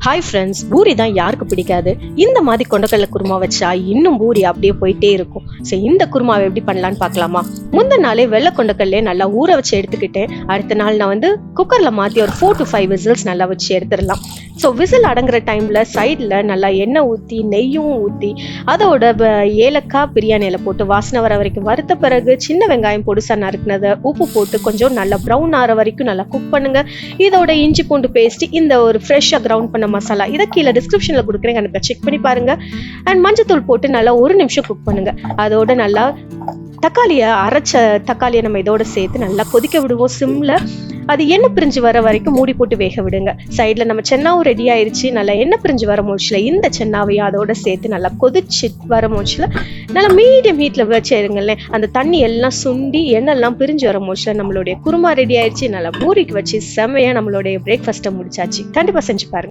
Hi friends, puri தான் யாருக்கு பிடிக்காது. இந்த மாதிரி கொண்டக்கடலை குருமா வச்சா இன்னும் பூரி அப்படியே போயிட்டே இருக்கும். சரி, இந்த குருமாவை எப்படி பண்ணலான்னு பார்க்கலாமா? முந்தின நாளே வெள்ளை கொண்டக்கடலையே நல்லா ஊற வச்சு எடுத்துக்கிட்டேன். அடுத்த நாள் நான் குக்கர்ல மாற்றி ஒரு 4 to 5 விசில்ஸ் நல்லா வச்சு எடுத்துடலாம். ஸோ விசில் அடங்குற டைம்ல சைடில் நல்லா எண்ணெய் ஊற்றி நெய்யும் ஊற்றி அதோட ஏலக்காய் பிரியாணி இலை போட்டு வாசனை வர வரைக்கும் வறுத்த பிறகு சின்ன வெங்காயம் பொடிசா நறுக்குனதை உப்பு போட்டு கொஞ்சம் நல்லா ப்ரௌன் ஆகிற வரைக்கும் நல்லா குக் பண்ணுங்க. இதோட இஞ்சி பூண்டு பேஸ்ட், இந்த ஒரு ஃப்ரெஷ்ஷாக கிரவுண்ட் பண்ண மசாலா, இதை கீழே டிஸ்கிரிப்ஷன்ல கொடுக்குறேன், எனக்கு செக் பண்ணி பாருங்க. அண்ட் மஞ்சத்தூள் போட்டு நல்லா 1 நிமிஷம் குக் பண்ணுங்க. அதோட நல்லா அரைச்ச தக்காளியை நம்ம இதோட சேர்த்து நல்லா கொதிக்க விடுவோம் சிம்ல. அது எண்ணெய் பிரிஞ்சு வர வரைக்கும் மூடி போட்டு வேக விடுங்க. சைட்ல நம்ம சென்னாவும் ரெடி ஆயிருச்சு. நல்லா எண்ணெய் பிரிஞ்சு வர மூச்சுல இந்த சென்னாவையும் அதோட சேர்த்து நல்லா கொதிச்சு வர மூச்சுல நல்லா மீடியம் ஹீட்ல வச்சிருங்களேன். அந்த தண்ணி எல்லாம் சுண்டி எண்ணெய் எல்லாம் பிரிஞ்சு வர மூச்சுல நம்மளுடைய குருமா ரெடி ஆயிடுச்சு. நல்லா பூரிக்கு வச்சு செம்மையா நம்மளுடைய பிரேக்ஃபாஸ்ட்டை முடிச்சாச்சு. கண்டிப்பா செஞ்சு பாருங்க.